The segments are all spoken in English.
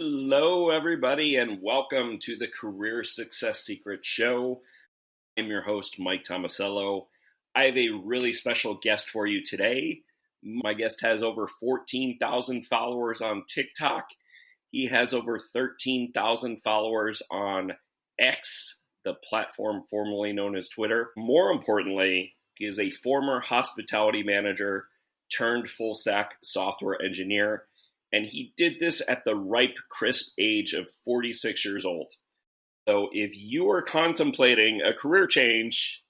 Hello, everybody, and welcome to the Career Success Secret Show. I'm your host, Mike Tomasello. I have a really special guest for you today. My guest has over 14,000 followers on TikTok. He has over 13,000 followers on X, the platform formerly known as Twitter. More importantly, he is a former hospitality manager turned full-stack software engineer. And he did this at the ripe, crisp age of 46 years old. So if you are contemplating a career change,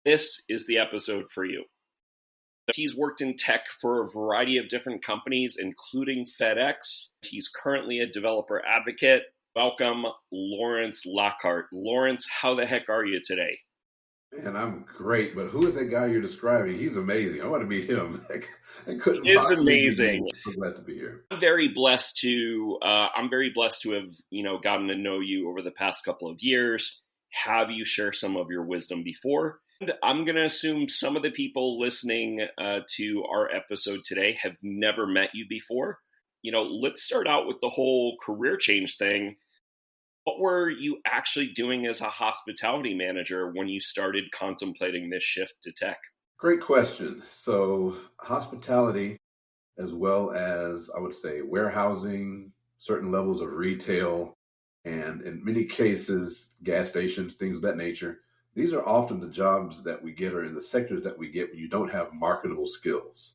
this is the episode for you. He's worked in tech for a variety of different companies, including FedEx. He's currently a developer advocate. Welcome, Lawrence Lockhart. Lawrence, how the heck are you today? Man, I'm great, but who is that guy you're describing? He's amazing. I want to meet him. That couldn't It is possibly amazing. Be I'm so glad to be here. I'm very blessed to have gotten to know you over the past couple of years. Have you share some of your wisdom before? And I'm going to assume some of the people listening to our episode today have never met you before. Let's start out with the whole career change thing. What were you actually doing as a hospitality manager when you started contemplating this shift to tech? Great question. So hospitality, as well as I would say warehousing, certain levels of retail, and in many cases, gas stations, things of that nature. These are often the jobs that we get or in the sectors that we get when you don't have marketable skills.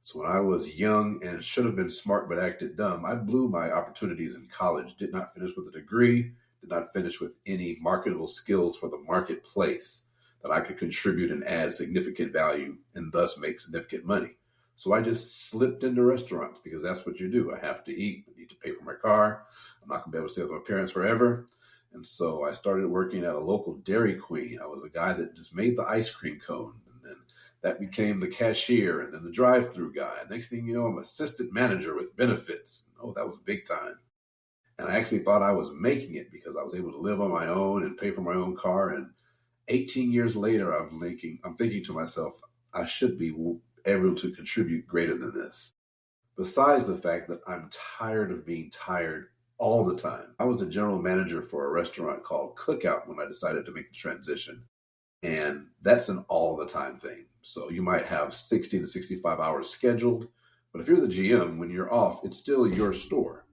So when I was young and should have been smart but acted dumb, I blew my opportunities in college, did not finish with a degree, did not finish with any marketable skills for the marketplace that I could contribute and add significant value and thus make significant money. So I just slipped into restaurants because that's what you do. I have to eat, I need to pay for my car. I'm not going to be able to stay with my parents forever. And so I started working at a local Dairy Queen. I was the guy that just made the ice cream cone. That became the cashier and then the drive-through guy. Next thing you know, I'm assistant manager with benefits. Oh, that was big time. And I actually thought I was making it because I was able to live on my own and pay for my own car. And 18 years later, I'm thinking to myself, I should be able to contribute greater than this. Besides the fact that I'm tired of being tired all the time. I was a general manager for a restaurant called Cookout when I decided to make the transition. And that's an all the time thing. So you might have 60 to 65 hours scheduled, but if you're the GM, when you're off, it's still your store,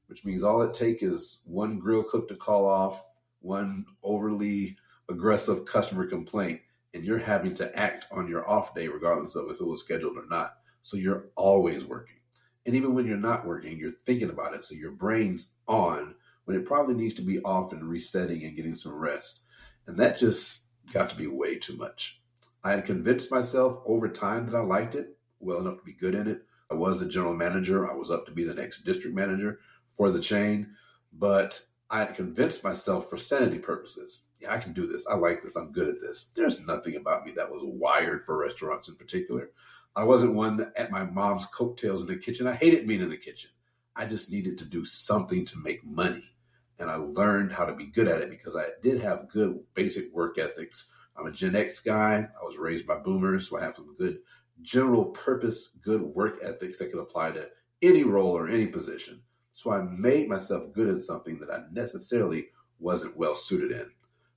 which means all it takes is one grill cook to call off, one overly aggressive customer complaint, and you're having to act on your off day, regardless of if it was scheduled or not. So you're always working. And even when you're not working, you're thinking about it. So your brain's on when it probably needs to be off and resetting and getting some rest. And that just got to be way too much. I had convinced myself over time that I liked it well enough to be good in it. I was a general manager. I was up to be the next district manager for the chain, but I had convinced myself for sanity purposes. Yeah, I can do this. I like this. I'm good at this. There's nothing about me that was wired for restaurants in particular. I wasn't one at my mom's coattails in the kitchen. I hated being in the kitchen. I just needed to do something to make money. And I learned how to be good at it because I did have good basic work ethics. I'm a Gen X guy. I was raised by boomers, so I have some good general purpose, good work ethics that could apply to any role or any position. So I made myself good at something that I necessarily wasn't well suited in.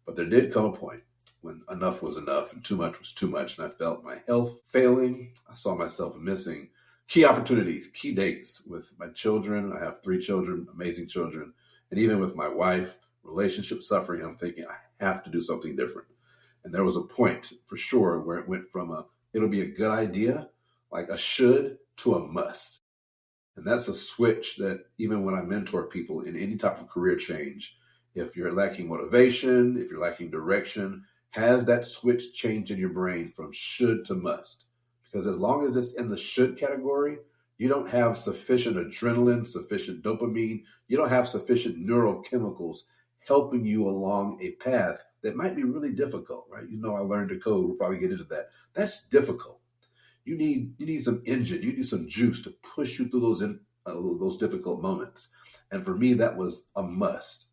But there did come a point when enough was enough and too much was too much. And I felt my health failing. I saw myself missing key opportunities, key dates with my children. I have 3 children, amazing children. And even with my wife, relationship suffering, I'm thinking I have to do something different. And there was a point for sure where it went from it'll be a good idea, like a should, to a must. And that's a switch that even when I mentor people in any type of career change, if you're lacking motivation, if you're lacking direction, has that switch change in your brain from should to must. Because as long as it's in the should category, you don't have sufficient adrenaline, sufficient dopamine, you don't have sufficient neurochemicals helping you along a path that might be really difficult, right? I learned to code. We'll probably get into that. That's difficult. You need some engine. You need some juice to push you through those difficult moments. And for me, that was a must.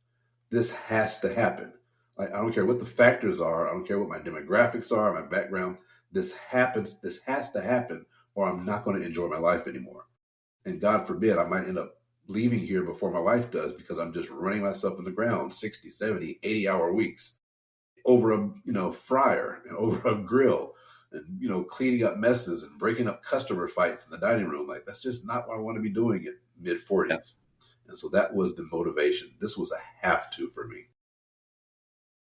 This has to happen. I don't care what the factors are. I don't care what my demographics are, my background. This happens. This has to happen, or I'm not going to enjoy my life anymore. And God forbid, I might end up leaving here before my wife does because I'm just running myself in the ground 60, 70, 80-hour weeks over a fryer and over a grill and cleaning up messes and breaking up customer fights in the dining room. Like, that's just not what I want to be doing at mid 40s. And so that was the motivation. This was a have to for me.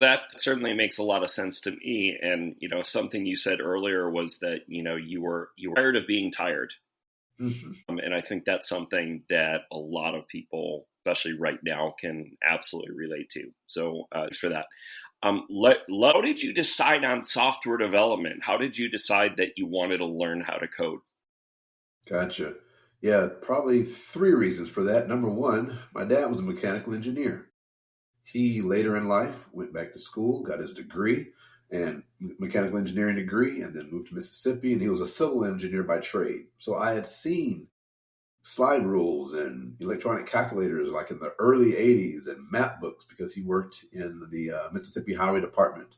That certainly makes a lot of sense to me. And, something you said earlier was that, you were tired of being tired. Mm-hmm. And I think that's something that a lot of people, especially right now, can absolutely relate to. So thanks for that. How did you decide on software development? How did you decide that you wanted to learn how to code? Gotcha. Yeah, probably three reasons for that. Number one, my dad was a mechanical engineer. He later in life went back to school, got his degree and mechanical engineering degree, and then moved to Mississippi. And he was a civil engineer by trade. So I had seen slide rules and electronic calculators like in the early 80s and map books because he worked in the Mississippi Highway Department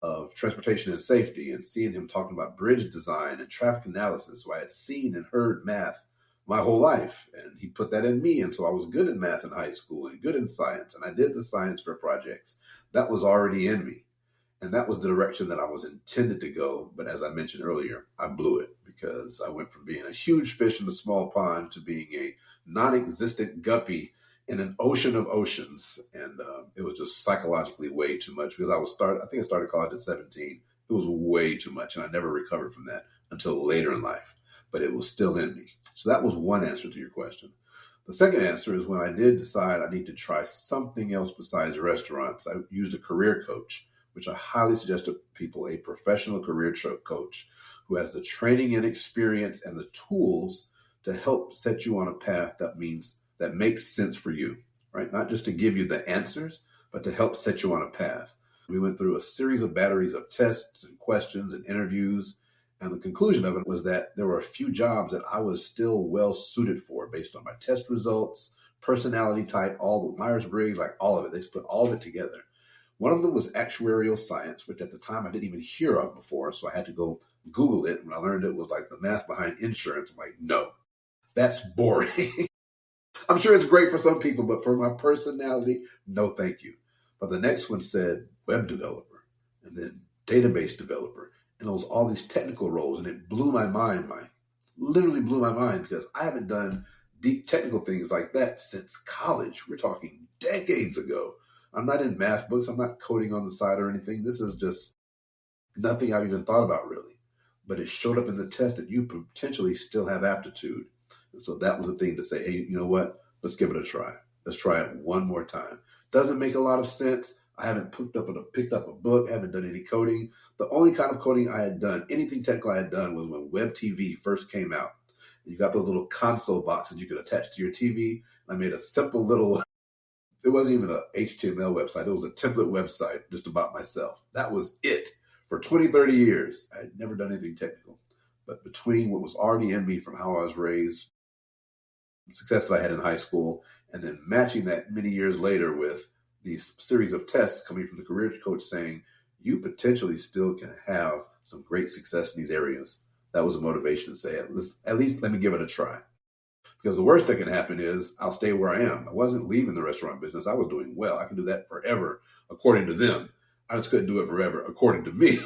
of Transportation and Safety, and seeing him talking about bridge design and traffic analysis. So I had seen and heard math my whole life, and he put that in me. And so I was good at math in high school and good in science, and I did the science fair projects. That was already in me. And that was the direction that I was intended to go. But as I mentioned earlier, I blew it because I went from being a huge fish in a small pond to being a non-existent guppy in an ocean of oceans. And it was just psychologically way too much because I think I started college at 17. It was way too much. And I never recovered from that until later in life, but it was still in me. So that was one answer to your question. The second answer is when I did decide I need to try something else besides restaurants, I used a career coach, which I highly suggest to people, a professional career coach who has the training and experience and the tools to help set you on a path that makes sense for you, right? Not just to give you the answers, but to help set you on a path. We went through a series of batteries of tests and questions and interviews. And the conclusion of it was that there were a few jobs that I was still well suited for based on my test results, personality type, all the Myers-Briggs, like all of it. They just put all of it together. One of them was actuarial science, which at the time I didn't even hear of before. So I had to go Google it. And I learned it was like the math behind insurance. I'm like, no, that's boring. I'm sure it's great for some people, but for my personality, no, thank you. But the next one said web developer and then database developer. And it was all these technical roles. And it blew my mind, Mike. Literally blew my mind because I haven't done deep technical things like that since college. We're talking decades ago. I'm not in math books. I'm not coding on the side or anything. This is just nothing I've even thought about really. But it showed up in the test that you potentially still have aptitude. And so that was the thing to say, hey, you know what? Let's give it a try. Let's try it one more time. Doesn't make a lot of sense. I haven't picked up a book. I haven't done any coding. The only kind of coding I had done, anything technical I had done, was when web TV first came out. You got those little console boxes you could attach to your TV. I made a simple little, it wasn't even an HTML website. It was a template website just about myself. That was it. For 20, 30 years, I had never done anything technical. But between what was already in me from how I was raised, success that I had in high school, and then matching that many years later with these series of tests coming from the career coach saying, you potentially still can have some great success in these areas. That was a motivation to say, at least let me give it a try. Because the worst that can happen is I'll stay where I am. I wasn't leaving the restaurant business. I was doing well. I can do that forever, according to them. I just couldn't do it forever, according to me.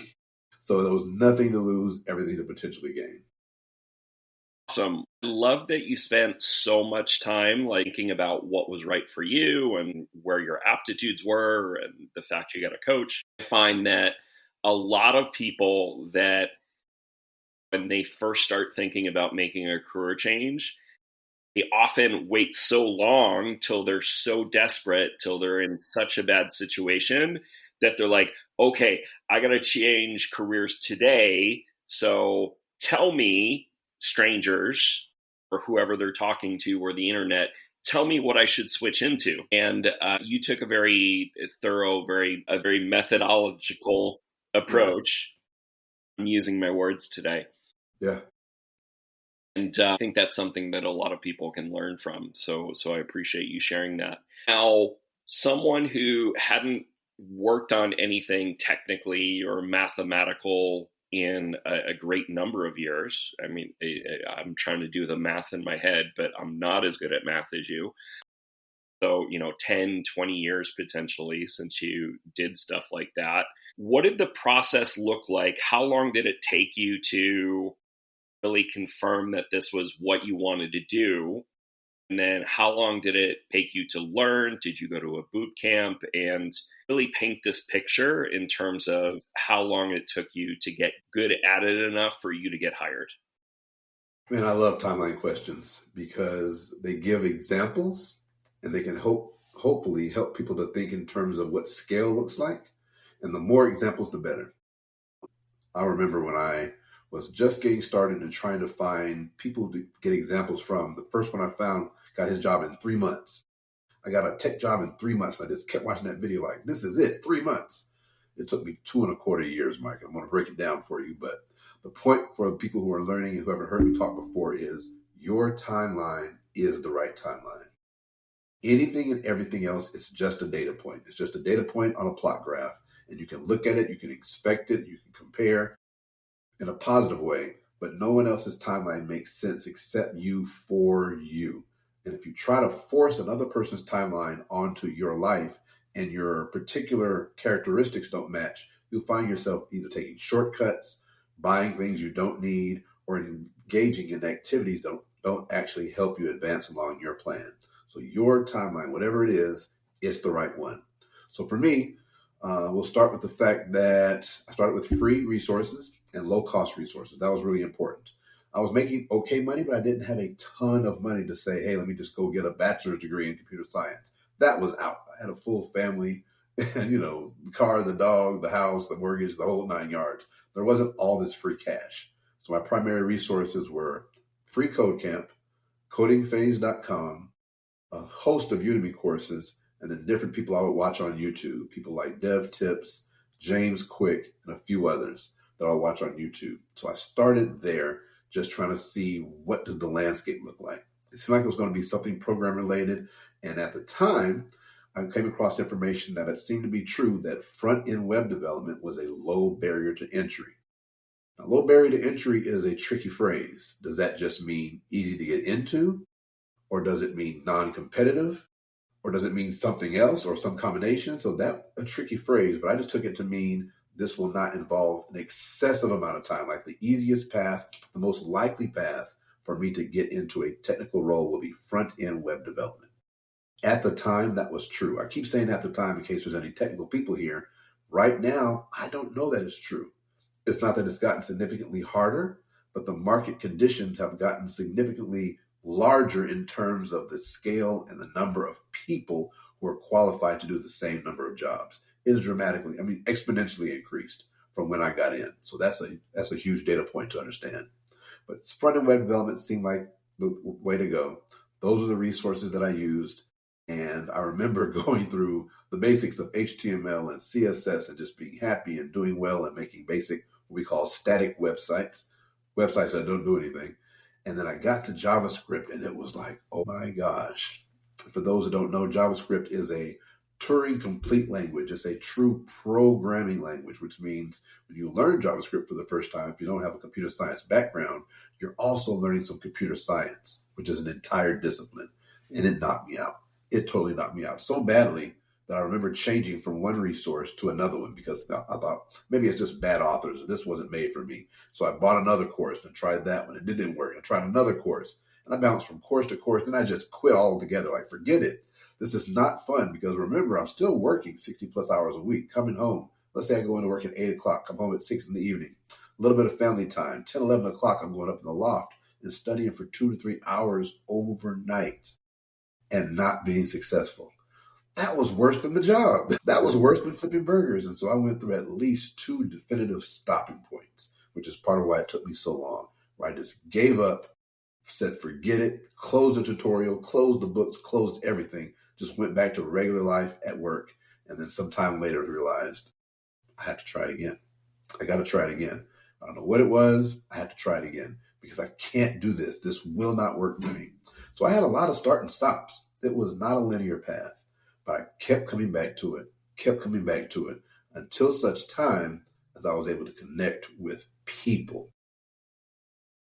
So there was nothing to lose, everything to potentially gain. Awesome. I love that you spent so much time thinking about what was right for you and where your aptitudes were and the fact you got a coach. I find that a lot of people that when they first start thinking about making a career change, they often wait so long till they're so desperate, till they're in such a bad situation that they're like, okay, I got to change careers today. So tell me, strangers or whoever they're talking to or the internet, tell me what I should switch into. And you took a very thorough, a very methodological approach. Yeah. I'm using my words today. Yeah. And I think that's something that a lot of people can learn from. So I appreciate you sharing that. Now, someone who hadn't worked on anything technically or mathematical in a great number of years. I mean, I'm trying to do the math in my head, but I'm not as good at math as you. So, 10, 20 years potentially since you did stuff like that. What did the process look like? How long did it take you to really confirm that this was what you wanted to do? And then how long did it take you to learn? Did you go to a boot camp? And really paint this picture in terms of how long it took you to get good at it enough for you to get hired. Man, I love timeline questions because they give examples and they can hopefully help people to think in terms of what scale looks like. And the more examples, the better. I remember when I was just getting started and trying to find people to get examples from. The first one I found got his job in 3 months. I got a tech job in 3 months. And I just kept watching that video like, this is it, 3 months. It took me 2.25 years, Mike. I'm going to break it down for you. But the point for people who are learning and who haven't heard me talk before is your timeline is the right timeline. Anything and everything else is just a data point. It's just a data point on a plot graph. And you can look at it, you can expect it, you can compare in a positive way, but no one else's timeline makes sense except you for you. And if you try to force another person's timeline onto your life and your particular characteristics don't match, you'll find yourself either taking shortcuts, buying things you don't need, or engaging in activities that don't actually help you advance along your plan. So your timeline, whatever it is, it's the right one. So for me, we'll start with the fact that I started with free resources and low-cost resources. That was really important. I was making okay money, but I didn't have a ton of money to say, hey, let me just go get a bachelor's degree in computer science. That was out. I had a full family, the car, the dog, the house, the mortgage, the whole 9 yards. There wasn't all this free cash. So my primary resources were Free Code Camp, codingphase.com, a host of Udemy courses, and then different people I would watch on YouTube, people like Dev Tips, James Quick, and a few others that I'll watch on YouTube. So I started there just trying to see what does the landscape look like. It seemed like it was going to be something program related. And at the time, I came across information that it seemed to be true that front-end web development was a low barrier to entry. Now, low barrier to entry is a tricky phrase. Does that just mean easy to get into? Or does it mean non-competitive? Or does it mean something else or some combination? So that's a tricky phrase, but I just took it to mean this will not involve an excessive amount of time. Like the easiest path, the most likely path for me to get into a technical role will be front-end web development. At the time, that was true. I keep saying at the time in case there's any technical people here. Right now, I don't know that it's true. It's not that it's gotten significantly harder, but the market conditions have gotten significantly larger in terms of the scale and the number of people who are qualified to do the same number of jobs. It is exponentially increased from when I got in. So that's a huge data point to understand. But front-end web development seemed like the way to go. Those are the resources that I used. And I remember going through the basics of HTML and CSS and just being happy and doing well and making basic, what we call static websites that don't do anything. And then I got to JavaScript and it was like, oh my gosh. For those who don't know, JavaScript is a Turing complete language. It's a true programming language, which means when you learn JavaScript for the first time, if you don't have a computer science background, you're also learning some computer science, which is an entire discipline. And it knocked me out. It totally knocked me out so badly that I remember changing from one resource to another one because I thought maybe it's just bad authors. This wasn't made for me. So I bought another course and tried that one. It didn't work. I tried another course and I bounced from course to course. Then I just quit altogether. Like, forget it. This is not fun because remember, I'm still working 60 plus hours a week, coming home. Let's say I go into work at 8 o'clock, come home at 6 in the evening, a little bit of family time, 10, 11 o'clock, I'm going up in the loft and studying for 2 to 3 hours overnight and not being successful. That was worse than the job. That was worse than flipping burgers. And so I went through at least 2 definitive stopping points, which is part of why it took me so long, where I just gave up, said, forget it, closed the tutorial, closed the books, closed everything, just went back to regular life at work. And then some time later realized I had to try it again. I got to try it again. I don't know what it was. I had to try it again because I can't do this. This will not work for me. So I had a lot of start and stops. It was not a linear path, but I kept coming back to it until such time as I was able to connect with people.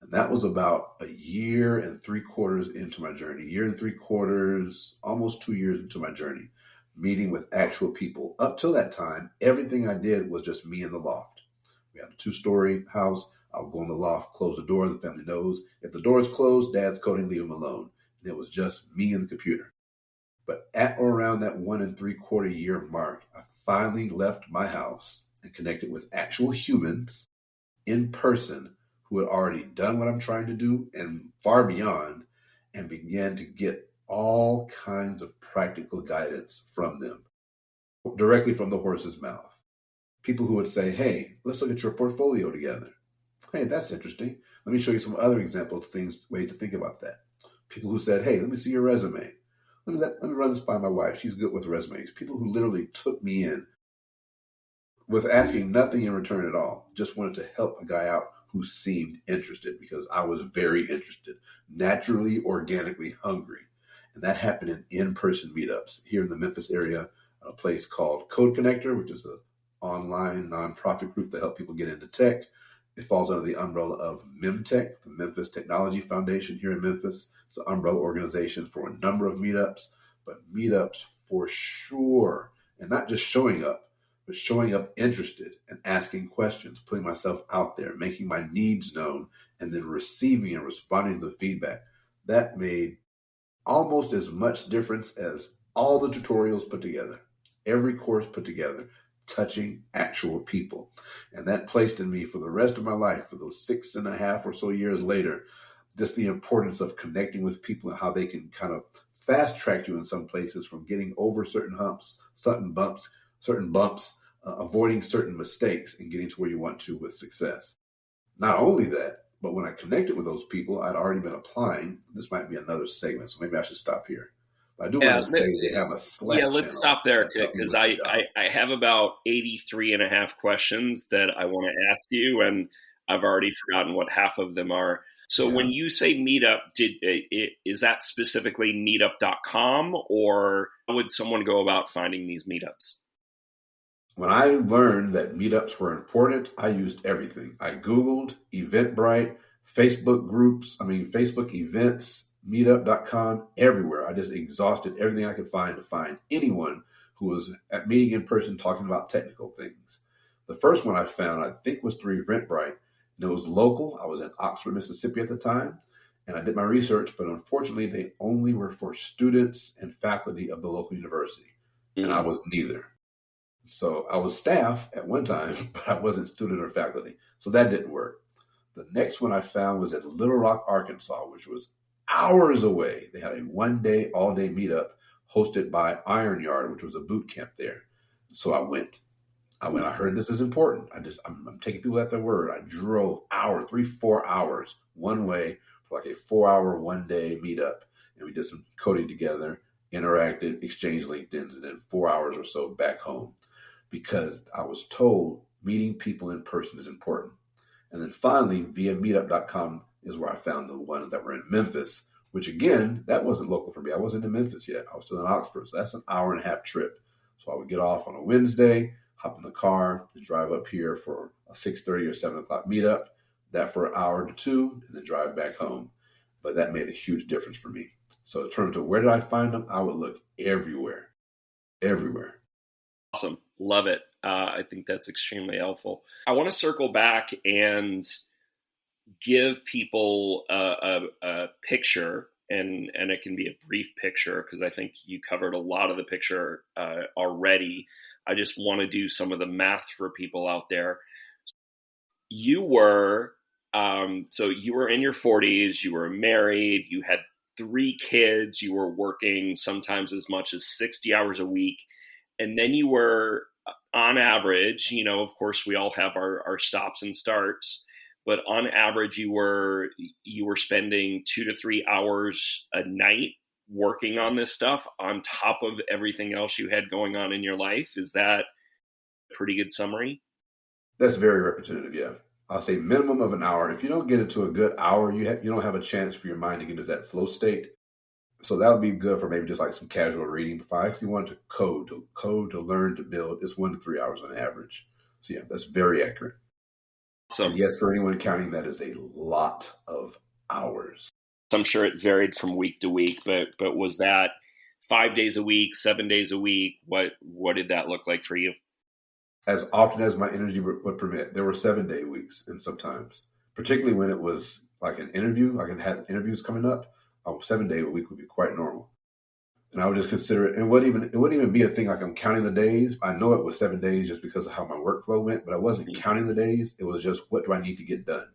And that was about a year and 3/4 into my journey, year and 3/4, almost 2 years into my journey, meeting with actual people. Up till that time, everything I did was just me in the loft. We had a 2-story house. I'll go in the loft, close the door, the family knows. If the door is closed, Dad's coding, leave him alone. And it was just me and the computer. But at or around that 1 3/4 year mark, I finally left my house and connected with actual humans in person who had already done what I'm trying to do and far beyond, and began to get all kinds of practical guidance from them, directly from the horse's mouth. People who would say, hey, let's look at your portfolio together. Hey, that's interesting. Let me show you some other examples, ways to think about that. People who said, hey, let me see your resume. Let me run this by my wife. She's good with resumes. People who literally took me in with asking nothing in return at all. Just wanted to help a guy out who seemed interested, because I was very interested, naturally, organically hungry. And that happened in in-person meetups here in the Memphis area, a place called Code Connector, which is an online nonprofit group that help people get into tech. It falls under the umbrella of MemTech, the Memphis Technology Foundation here in Memphis. It's an umbrella organization for a number of meetups, but meetups for sure. And not just showing up, but showing up interested and asking questions, putting myself out there, making my needs known, and then receiving and responding to the feedback. That made almost as much difference as all the tutorials put together, every course put together, touching actual people. And that placed in me for the rest of my life, for those 6.5 or so years later, just the importance of connecting with people and how they can kind of fast track you in some places from getting over certain humps, certain bumps, avoiding certain mistakes and getting to where you want to with success. Not only that, but when I connected with those people, I'd already been applying. This might be another segment, so maybe I should stop here. But I do want to say they have a Slack channel. Yeah, let's stop there, because I have about 83 and a half questions that I want to ask you, and I've already forgotten what half of them are. So when you say meetup, is that specifically meetup.com, or how would someone go about finding these meetups? When I learned that meetups were important, I used everything. I Googled Eventbrite, Facebook events, meetup.com, everywhere. I just exhausted everything I could find to find anyone who was at meeting in person talking about technical things. The first one I found, I think, was through Eventbrite. And it was local. I was in Oxford, Mississippi at the time, and I did my research, but unfortunately, they only were for students and faculty of the local university, and I was neither. So I was staff at one time, but I wasn't student or faculty. So that didn't work. The next one I found was in Little Rock, Arkansas, which was hours away. They had a one-day, all-day meetup hosted by Iron Yard, which was a boot camp there. So I went. I heard this is important. I'm taking people at their word. I drove 3-4 hours one way for like a 4-hour, one-day meetup. And we did some coding together, interacted, exchanged LinkedIn's, and then 4 hours or so back home, because I was told meeting people in person is important. And then finally, via meetup.com is where I found the ones that were in Memphis, which again, that wasn't local for me. I wasn't in Memphis yet. I was still in Oxford. So that's an 1.5-hour trip. So I would get off on a Wednesday, hop in the car, and drive up here for a 6:30 or 7 o'clock meetup, that for an hour to 2, and then drive back home. But that made a huge difference for me. So in terms of where did I find them, I would look everywhere. Awesome. Love it. I think that's extremely helpful. I want to circle back and give people a picture, and it can be a brief picture because I think you covered a lot of the picture already. I just want to do some of the math for people out there. You were you were in your 40s, you were married, you had 3 kids, you were working sometimes as much as 60 hours a week. And then you were, on average, of course, we all have our stops and starts, but on average, you were spending 2 to 3 hours a night working on this stuff on top of everything else you had going on in your life. Is that a pretty good summary? That's very representative, yeah. I'll say minimum of an hour. If you don't get into a good hour, you don't have a chance for your mind to get into that flow state. So that would be good for maybe just like some casual reading. If I actually want to code, to learn, to build, it's 1 to 3 hours on average. So yeah, that's very accurate. And yes, for anyone counting, that is a lot of hours. I'm sure it varied from week to week, but was that 5 days a week, 7 days a week? What did that look like for you? As often as my energy would permit. There were 7-day weeks, and sometimes, particularly when it was like an interview, like I had interviews coming up, a 7-day a week would be quite normal. And I would just consider it. It wouldn't even be a thing like I'm counting the days. I know it was 7 days just because of how my workflow went, but I wasn't counting the days. It was just, what do I need to get done?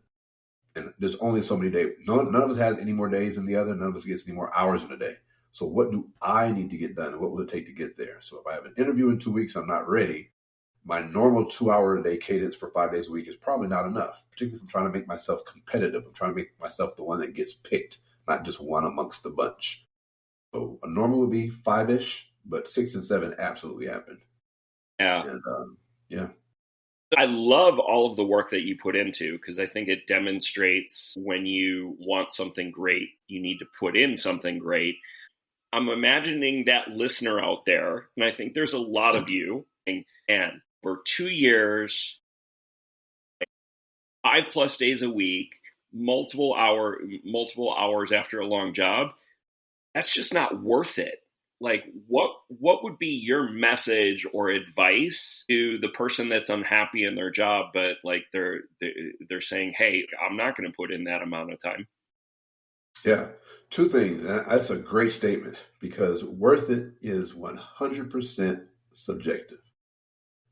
And there's only so many days. None of us has any more days than the other. None of us gets any more hours in a day. So what do I need to get done? And what will it take to get there? So if I have an interview in 2 weeks, I'm not ready. My normal 2-hour a day cadence for 5 days a week is probably not enough, particularly if I'm trying to make myself competitive. I'm trying to make myself the one that gets picked, not just one amongst the bunch. So a normal would be 5-ish, but 6 and 7 absolutely happened. Yeah. And, yeah. I love all of the work that you put into, because I think it demonstrates when you want something great, you need to put in something great. I'm imagining that listener out there, and I think there's a lot of you, and for 2 years, 5+ days a week, multiple hours after a long job, that's just not worth it. Like, what would be your message or advice to the person that's unhappy in their job, but like they're saying, hey, I'm not going to put in that amount of time? Yeah. 2 things. That's a great statement, because worth it is 100% subjective,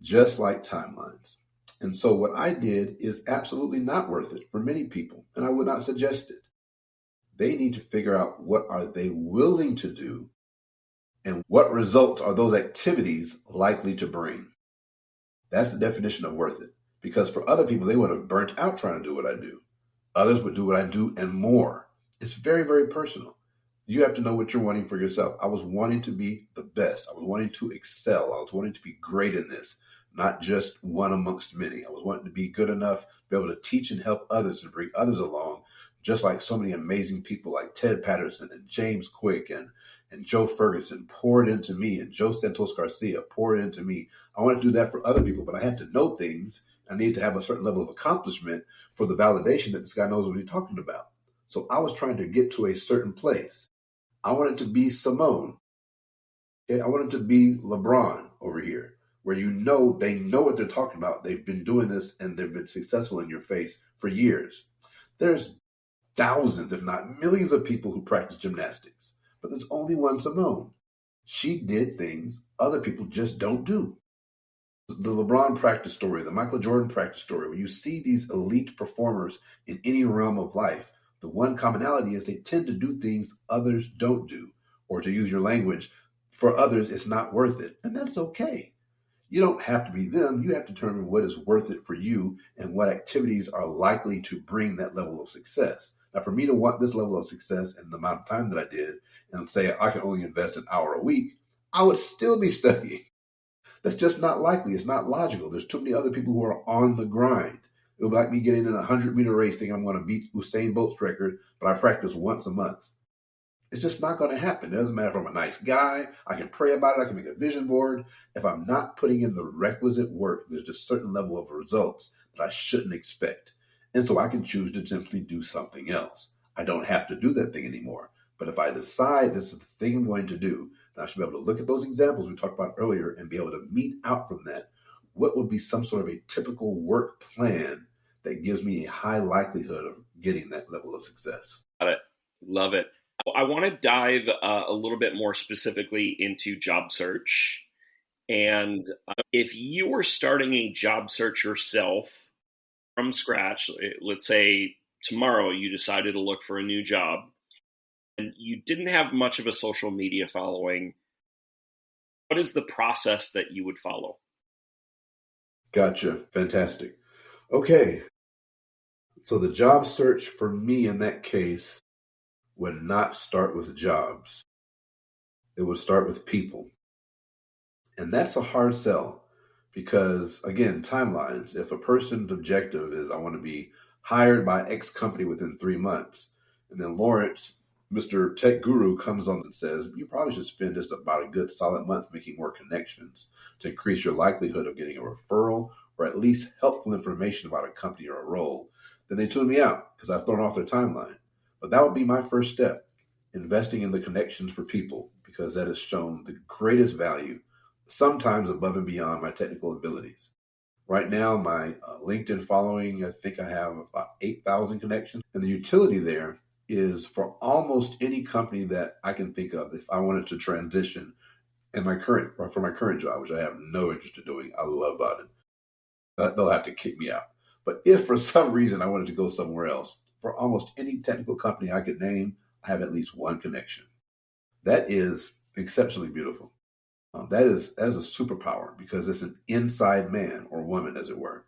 just like timelines. And so what I did is absolutely not worth it for many people, and I would not suggest it. They need to figure out, what are they willing to do, and what results are those activities likely to bring. That's the definition of worth it. Because for other people, they would have burnt out trying to do what I do. Others would do what I do and more. It's very, very personal. You have to know what you're wanting for yourself. I was wanting to be the best. I was wanting to excel. I was wanting to be great in this, not just one amongst many. I was wanting to be good enough, be able to teach and help others and bring others along, just like so many amazing people like Ted Patterson and James Quick and Joe Ferguson poured into me, and Joe Santos Garcia poured into me. I want to do that for other people, but I had to know things. I need to have a certain level of accomplishment for the validation that this guy knows what he's talking about. So I was trying to get to a certain place. I wanted to be Simone. Okay? I wanted to be LeBron over here, where they know what they're talking about. They've been doing this and they've been successful in your face for years. There's thousands, if not millions, of people who practice gymnastics, but there's only one Simone. She did things other people just don't do. The LeBron practice story, the Michael Jordan practice story, when you see these elite performers in any realm of life, the one commonality is they tend to do things others don't do. Or to use your language, for others, it's not worth it. And that's okay. You don't have to be them. You have to determine what is worth it for you and what activities are likely to bring that level of success. Now, for me to want this level of success in the amount of time that I did, and say I can only invest an hour a week, I would still be studying. That's just not likely. It's not logical. There's too many other people who are on the grind. It would be like me getting in a 100-meter race thinking I'm going to beat Usain Bolt's record, but I practice once a month. It's just not going to happen. It doesn't matter if I'm a nice guy. I can pray about it. I can make a vision board. If I'm not putting in the requisite work, there's just a certain level of results that I shouldn't expect. And so I can choose to simply do something else. I don't have to do that thing anymore. But if I decide this is the thing I'm going to do, then I should be able to look at those examples we talked about earlier and be able to mete out from that what would be some sort of a typical work plan that gives me a high likelihood of getting that level of success. Got it. Love it. I want to dive a little bit more specifically into job search. And if you were starting a job search yourself from scratch, let's say tomorrow you decided to look for a new job, and you didn't have much of a social media following, what is the process that you would follow? Gotcha. Fantastic. Okay. So the job search for me in that case would not start with jobs. It would start with people. And that's a hard sell because, again, timelines. If a person's objective is I want to be hired by X company within 3 months, and then Lawrence, Mr. Tech Guru, comes on and says, you probably should spend just about a good solid month making more connections to increase your likelihood of getting a referral or at least helpful information about a company or a role, then they tune me out because I've thrown off their timeline. But that would be my first step, investing in the connections for people, because that has shown the greatest value, sometimes above and beyond my technical abilities. Right now, my LinkedIn following, I think I have about 8,000 connections. And the utility there is for almost any company that I can think of if I wanted to transition for my current job, which I have no interest in doing. I love about it. They'll have to kick me out. But if for some reason I wanted to go somewhere else, for almost any technical company I could name, I have at least one connection. That is exceptionally beautiful. That is a superpower because it's an inside man or woman, as it were,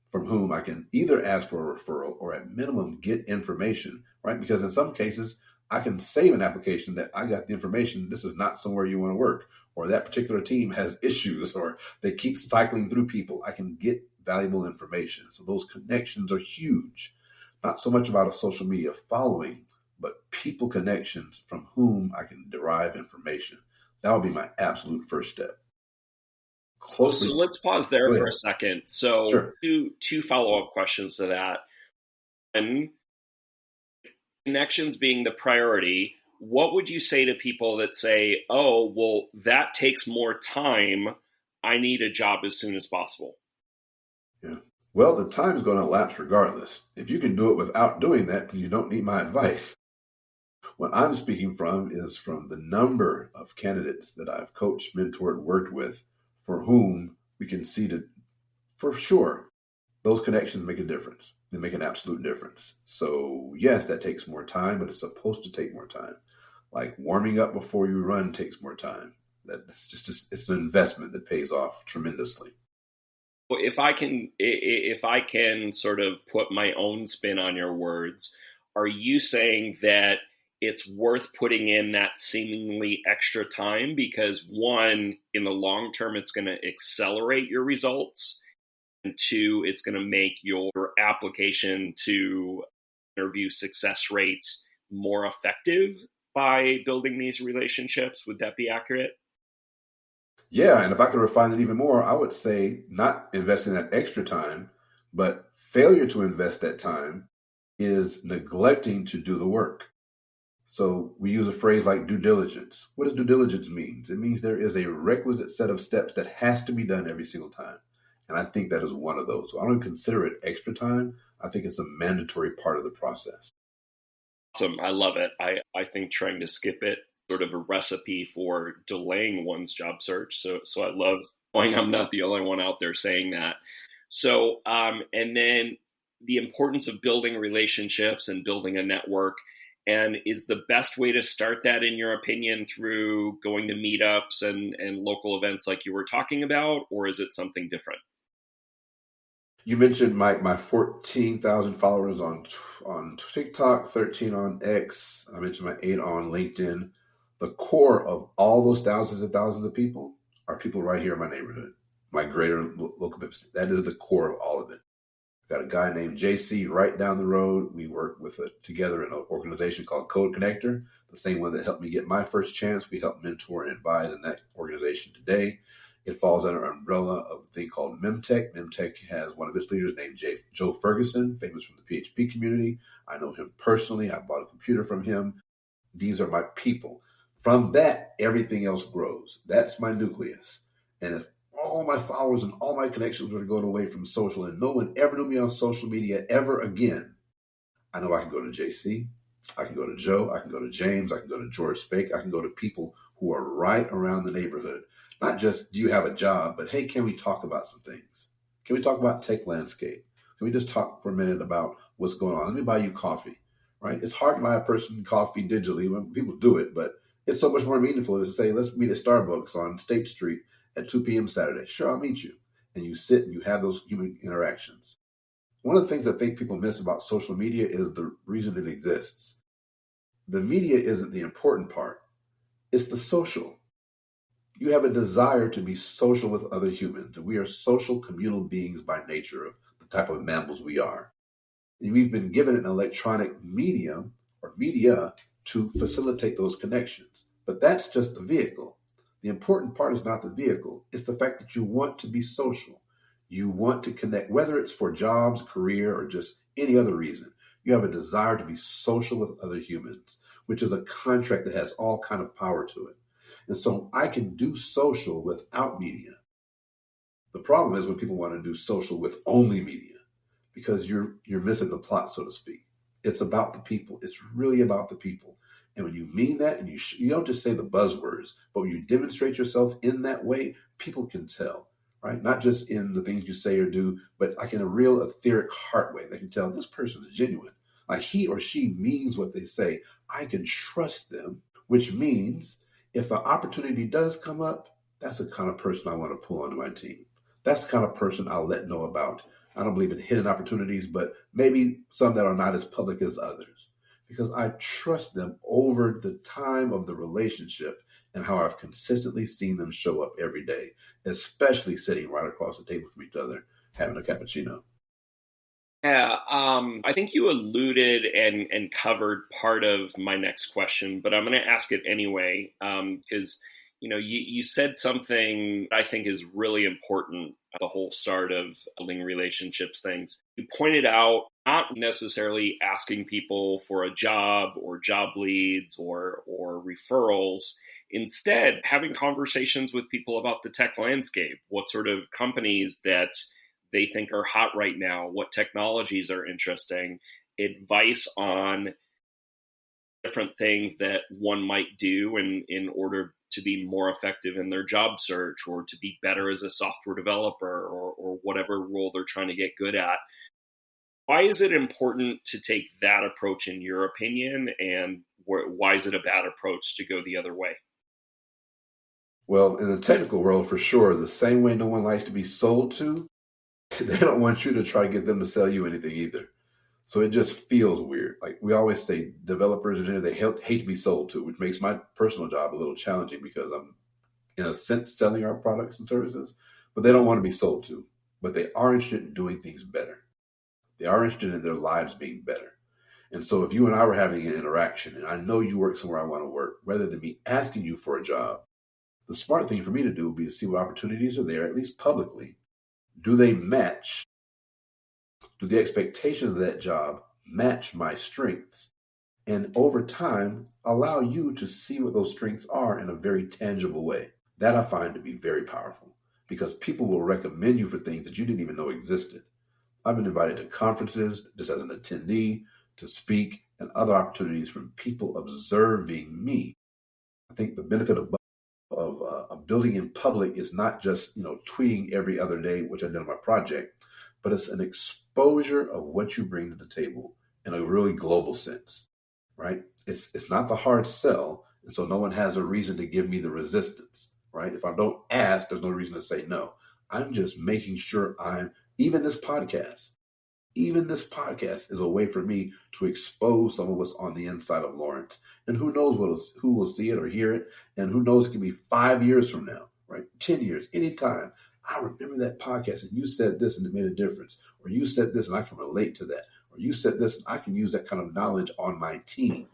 from whom I can either ask for a referral or at minimum get information, right? Because in some cases, I can save an application that I got the information, this is not somewhere you want to work, or that particular team has issues, or they keep cycling through people. I can get valuable information. So those connections are huge. Not so much about a social media following, but people connections from whom I can derive information. That would be my absolute first step. So let's pause there for a second. So sure. two follow-up questions to that. And connections being the priority, what would you say to people that say, oh, well, that takes more time. I need a job as soon as possible? Yeah. Well, the time is going to elapse regardless. If you can do it without doing that, then you don't need my advice. What I'm speaking from is from the number of candidates that I've coached, mentored, worked with, for whom we can see that, for sure, those connections make a difference. They make an absolute difference. So yes, that takes more time, but it's supposed to take more time. Like warming up before you run takes more time. That's just it's an investment that pays off tremendously. Well, if I can sort of put my own spin on your words, are you saying that it's worth putting in that seemingly extra time because one, in the long term, it's going to accelerate your results, and two, it's going to make your application to interview success rates more effective by building these relationships? Would that be accurate? Yeah, and if I could refine it even more, I would say not investing that extra time, but failure to invest that time is neglecting to do the work. So we use a phrase like due diligence. What does due diligence mean? It means there is a requisite set of steps that has to be done every single time. And I think that is one of those. So I don't consider it extra time. I think it's a mandatory part of the process. Awesome. I love it. I think trying to skip it sort of a recipe for delaying one's job search. So I love knowing I'm not the only one out there saying that. So, and then the importance of building relationships and building a network. And is the best way to start that, in your opinion, through going to meetups and local events like you were talking about, or is it something different? You mentioned my 14,000 followers on TikTok, 13 on X. I mentioned my 8 on LinkedIn. The core of all those thousands and thousands of people are people right here in my neighborhood, my greater local business. That is the core of all of it. Got a guy named JC right down the road. We work together in an organization called Code Connector, the same one that helped me get my first chance. We help mentor and advise in that organization today. It falls under an umbrella of a thing called MemTech. MemTech has one of its leaders named Joe Ferguson, famous from the PHP community. I know him personally. I bought a computer from him. These are my people. From that, everything else grows. That's my nucleus. And if all my followers and all my connections were going away from social and no one ever knew me on social media ever again, I know I can go to JC, I can go to Joe, I can go to James, I can go to George Spake, I can go to people who are right around the neighborhood. Not just, do you have a job, but hey, can we talk about some things? Can we talk about tech landscape? Can we just talk for a minute about what's going on? Let me buy you coffee, right? It's hard to buy a person coffee digitally when people do it, but it's so much more meaningful to say, let's meet at Starbucks on State Street at 2 p.m. Saturday. Sure, I'll meet you. And you sit and you have those human interactions. One of the things I think people miss about social media is the reason it exists. The media isn't the important part. It's the social. You have a desire to be social with other humans. We are social communal beings by nature of the type of mammals we are. And we've been given an electronic medium or media to facilitate those connections. But that's just the vehicle. The important part is not the vehicle. It's the fact that you want to be social. You want to connect, whether it's for jobs, career, or just any other reason. You have a desire to be social with other humans, which is a contract that has all kind of power to it. And so I can do social without media. The problem is when people want to do social with only media, because you're missing the plot, so to speak. It's about the people. It's really about the people. And when you mean that, and you don't just say the buzzwords, but when you demonstrate yourself in that way, people can tell, right? Not just in the things you say or do, but like in a real etheric heart way. They can tell this person is genuine. Like he or she means what they say. I can trust them, which means if the opportunity does come up, that's the kind of person I want to pull onto my team. That's the kind of person I'll let know about. I don't believe in hidden opportunities, but maybe some that are not as public as others, because I trust them over the time of the relationship and how I've consistently seen them show up every day, especially sitting right across the table from each other, having a cappuccino. Yeah, I think you alluded and covered part of my next question, but I'm going to ask it anyway because you said something I think is really important at the whole start of building relationships things. You pointed out not necessarily asking people for a job or job leads or referrals. Instead, having conversations with people about the tech landscape, what sort of companies that they think are hot right now, what technologies are interesting, advice on different things that one might do in order to be more effective in their job search or to be better as a software developer or whatever role they're trying to get good at. Why is it important to take that approach in your opinion, and why is it a bad approach to go the other way? Well, in the technical world, for sure, the same way no one likes to be sold to, they don't want you to try to get them to sell you anything either. So it just feels weird. Like we always say, developers and they hate to be sold to, which makes my personal job a little challenging because I'm, in a sense, selling our products and services, but they don't want to be sold to. But they are interested in doing things better. They are interested in their lives being better. And so if you and I were having an interaction, and I know you work somewhere I want to work, rather than me asking you for a job, the smart thing for me to do would be to see what opportunities are there, at least publicly. Do they match? Do the expectations of that job match my strengths? And over time, allow you to see what those strengths are in a very tangible way. That I find to be very powerful because people will recommend you for things that you didn't even know existed. I've been invited to conferences just as an attendee, to speak, and other opportunities from people observing me. I think the benefit of building in public is not just tweeting every other day, which I did on my project, but it's an exposure of what you bring to the table in a really global sense, right? It's not the hard sell, and so no one has a reason to give me the resistance, right? If I don't ask, there's no reason to say no. I'm just making sure even this podcast is a way for me to expose some of what's on the inside of Lawrence. And who knows who will see it or hear it. And who knows, it could be 5 years from now, right? 10 years, anytime. I remember that podcast and you said this and it made a difference. Or you said this and I can relate to that. Or you said this and I can use that kind of knowledge on my team.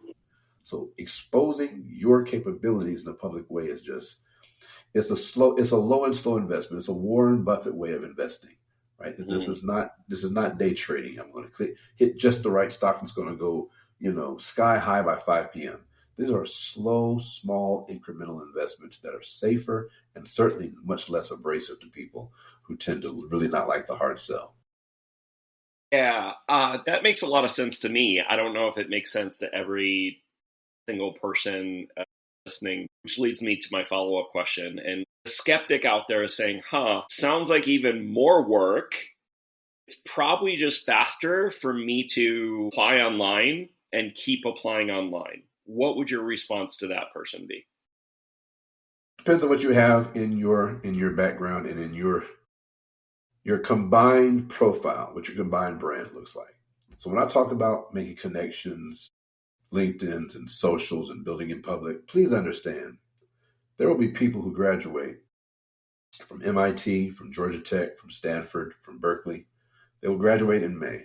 So exposing your capabilities in a public way is it's a low and slow investment. It's a Warren Buffett way of investing. Right. This is not day trading. I'm going to hit just the right stock. It's going to go, sky high by 5 p.m. These are slow, small, incremental investments that are safer and certainly much less abrasive to people who tend to really not like the hard sell. Yeah, that makes a lot of sense to me. I don't know if it makes sense to every single person listening, which leads me to my follow-up question. And the skeptic out there is saying, sounds like even more work. It's probably just faster for me to apply online and keep applying online. What would your response to that person be? Depends on what you have in your background and in your combined profile, what your combined brand looks like. So when I talk about making connections, LinkedIn and socials and building in public, please understand there will be people who graduate from MIT, from Georgia Tech, from Stanford, from Berkeley. They will graduate in May.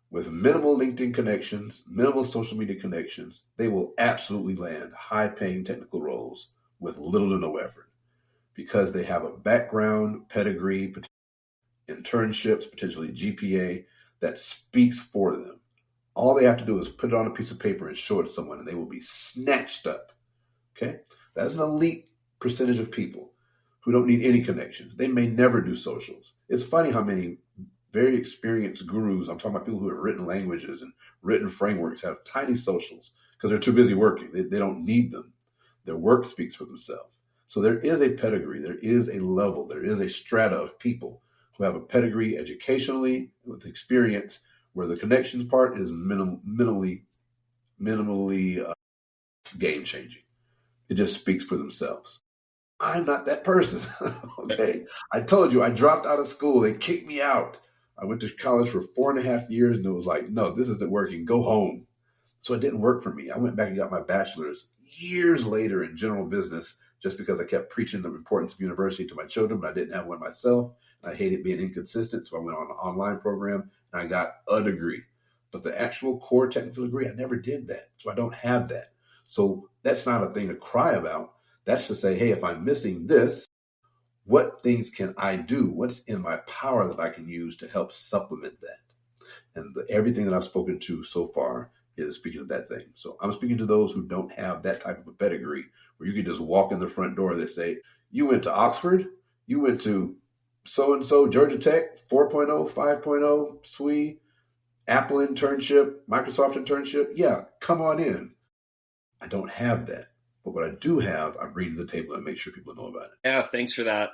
With minimal LinkedIn connections, minimal social media connections, they will absolutely land high-paying technical roles with little to no effort because they have a background, pedigree, internships, potentially GPA, that speaks for them. All they have to do is put it on a piece of paper and show it to someone, and they will be snatched up. Okay? That's an elite percentage of people who don't need any connections. They may never do socials. It's funny how many very experienced gurus, I'm talking about people who have written languages and written frameworks, have tiny socials because they're too busy working. They don't need them. Their work speaks for themselves. So there is a pedigree, there is a level, there is a strata of people who have a pedigree educationally with experience where the connections part is minimally game changing. It just speaks for themselves. I'm not that person. Okay. I told you I dropped out of school. They kicked me out. I went to college for 4.5 years and it was like, no, this isn't working. Go home. So it didn't work for me. I went back and got my bachelor's years later in general business just because I kept preaching the importance of university to my children, but I didn't have one myself. I hated being inconsistent. So I went on an online program and I got a degree. But the actual core technical degree, I never did that. So I don't have that. So that's not a thing to cry about. That's to say, hey, if I'm missing this, what things can I do? What's in my power that I can use to help supplement that? And everything that I've spoken to so far is speaking of that thing. So I'm speaking to those who don't have that type of a pedigree where you can just walk in the front door. They say, you went to Oxford, you went to so-and-so, Georgia Tech, 4.0, 5.0, SWE, Apple internship, Microsoft internship. Yeah, come on in. I don't have that. But what I do have, I bring to the table and make sure people know about it. Yeah, thanks for that.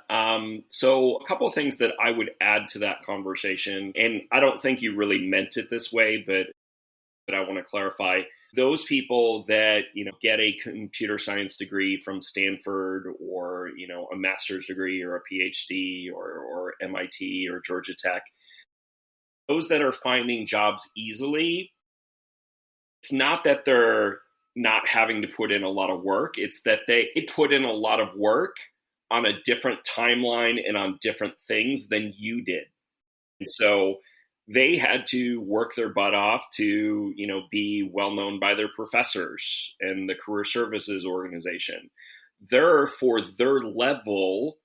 So a couple of things that I would add to that conversation, and I don't think you really meant it this way, but I want to clarify. Those people that, get a computer science degree from Stanford or, a master's degree or a PhD or MIT or Georgia Tech, those that are finding jobs easily, it's not that they're not having to put in a lot of work. It's that they put in a lot of work on a different timeline and on different things than you did. And so they had to work their butt off to, be well known by their professors and the career services organization. For their level,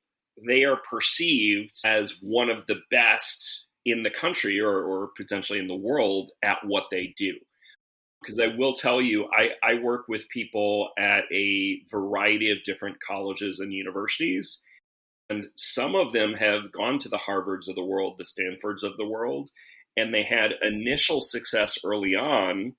they are perceived as one of the best in the country or potentially in the world at what they do. Because I will tell you, I work with people at a variety of different colleges and universities, and some of them have gone to the Harvards of the world, the Stanfords of the world, and they had initial success early on,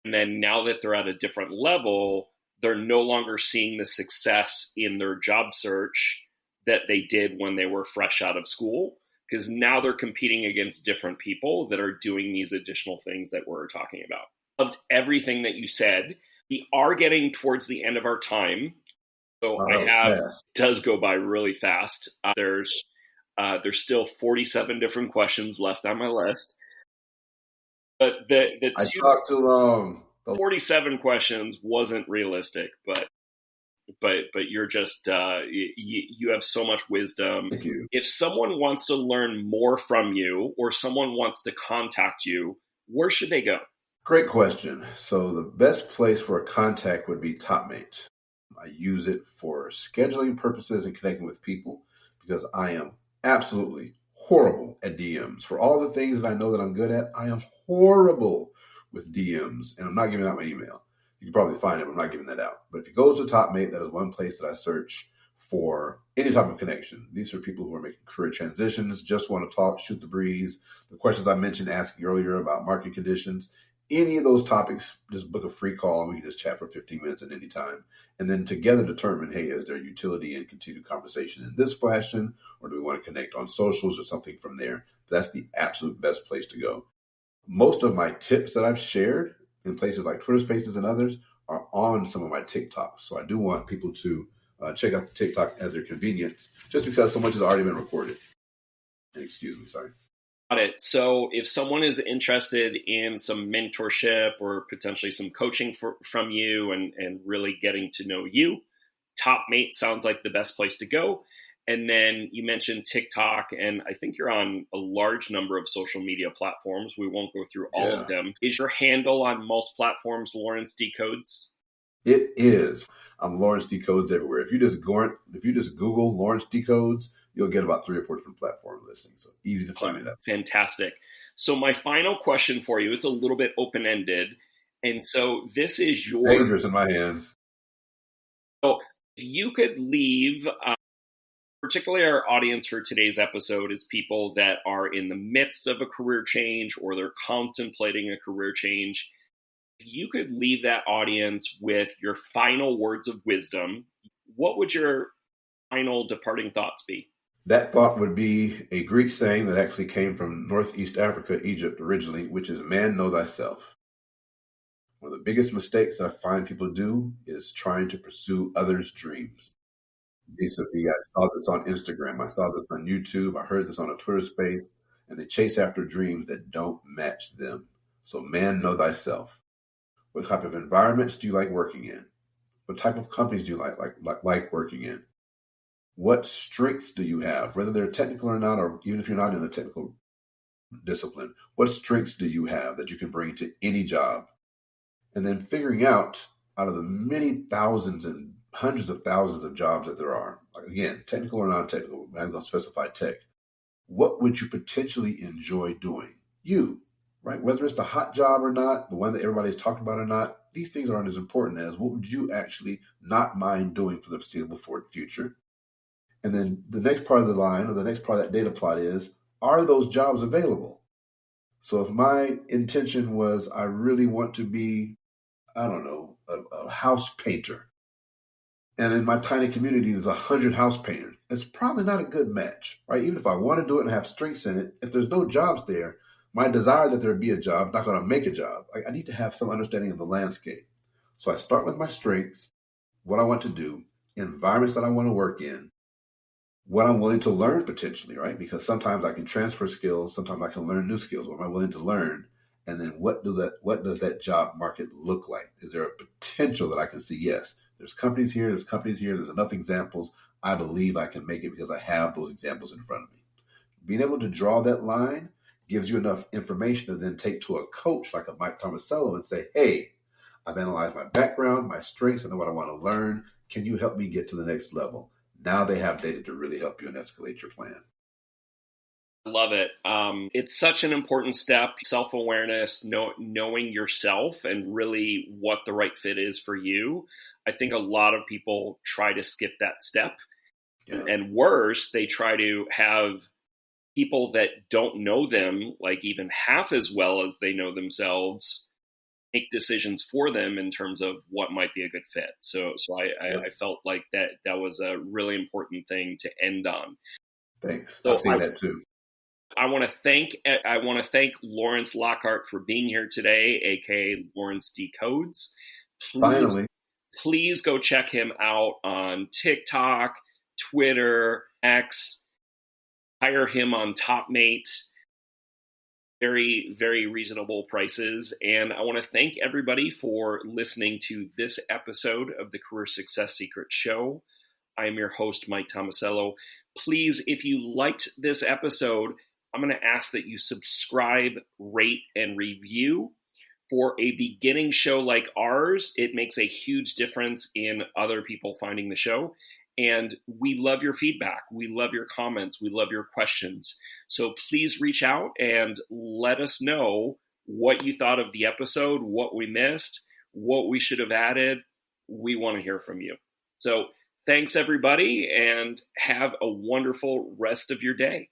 and then now that they're at a different level, they're no longer seeing the success in their job search that they did when they were fresh out of school, because now they're competing against different people that are doing these additional things that we're talking about. Loved everything that you said. We are getting towards the end of our time, so does go by really fast. There's still 47 different questions left on my list, but I talked too long. 47 questions wasn't realistic, but you're just you have so much wisdom. Thank you. If someone wants to learn more from you or someone wants to contact you, where should they go? Great question. So the best place for a contact would be TopMate. I use it for scheduling purposes and connecting with people because I am absolutely horrible at DMs. For all the things that I know that I'm good at, I am horrible with DMs, and I'm not giving out my email. You can probably find it, but I'm not giving that out. But if it goes to TopMate, that is one place that I search for any type of connection. These are people who are making career transitions, just want to talk, shoot the breeze. The questions I mentioned asking earlier about market conditions, any of those topics, just book a free call and we can just chat for 15 minutes at any time. And then together determine, hey, is there utility in continued conversation in this fashion, or do we want to connect on socials or something from there? That's the absolute best place to go. Most of my tips that I've shared in places like Twitter Spaces and others are on some of my TikToks. So I do want people to check out the TikTok at their convenience, just because so much has already been recorded. Excuse me, sorry. Got it. So if someone is interested in some mentorship or potentially some coaching from you and really getting to know you, TopMate sounds like the best place to go. And then you mentioned TikTok, and I think you're on a large number of social media platforms. We won't go through all of them. Is your handle on most platforms Lawrence Decodes? It is. I'm Lawrence Decodes everywhere. If you just Google Lawrence Decodes, you'll get about 3 or 4 different platform listings. So easy to find me that. Fantastic. So my final question for you, it's a little bit open-ended. And so this is your... Dangerous in my hands. So if you could leave, particularly our audience for today's episode is people that are in the midst of a career change or they're contemplating a career change. If you could leave that audience with your final words of wisdom, what would your final departing thoughts be? That thought would be a Greek saying that actually came from Northeast Africa, Egypt originally, which is man, know thyself. One of the biggest mistakes that I find people do is trying to pursue others' dreams. Vis-a-vis, I saw this on Instagram, I saw this on YouTube, I heard this on a Twitter space, and they chase after dreams that don't match them. So man, know thyself. What type of environments do you like working in? What type of companies do you like working in? What strengths do you have, whether they're technical or not, or even if you're not in a technical discipline, what strengths do you have that you can bring to any job? And then figuring out of the many thousands and hundreds of thousands of jobs that there are, again, technical or non-technical, I'm going to specify tech, what would you potentially enjoy doing? You, right? Whether it's the hot job or not, the one that everybody's talking about or not, these things aren't as important as what would you actually not mind doing for the foreseeable future? And then the next part of the line or the next part of that data plot is, are those jobs available? So if my intention was, I really want to be, I don't know, a house painter, and in my tiny community, there's 100 house painters, it's probably not a good match, right? Even if I want to do it and have strengths in it, if there's no jobs there, my desire that there be a job is not going to make a job. I need to have some understanding of the landscape. So I start with my strengths, what I want to do, environments that I want to work in, what I'm willing to learn potentially, right? Because sometimes I can transfer skills, sometimes I can learn new skills. What am I willing to learn? And then what does that job market look like? Is there a potential that I can see? Yes, there's companies here, there's enough examples. I believe I can make it because I have those examples in front of me. Being able to draw that line gives you enough information to then take to a coach like a Mike Tomasello and say, hey, I've analyzed my background, my strengths, I know what I want to learn. Can you help me get to the next level? Now they have data to really help you and escalate your plan. I love it. It's such an important step, self-awareness, knowing yourself and really what the right fit is for you. I think a lot of people try to skip that step. Yeah. And worse, they try to have people that don't know them, like even half as well as they know themselves, make decisions for them in terms of what might be a good fit. So I felt like that was a really important thing to end on. Thanks. So I've seen that too. I want to thank Lawrence Lockhart for being here today, aka Lawrence Decodes. Finally. Please go check him out on TikTok, Twitter, X. Hire him on TopMate. Very, very reasonable prices. And I want to thank everybody for listening to this episode of the Career Success Secret Show. I am your host, Mike Tomasello. Please, if you liked this episode, I'm going to ask that you subscribe, rate, and review. For a beginning show like ours, it makes a huge difference in other people finding the show. And we love your feedback. We love your comments. We love your questions. So please reach out and let us know what you thought of the episode, what we missed, what we should have added. We want to hear from you. So thanks, everybody, and have a wonderful rest of your day.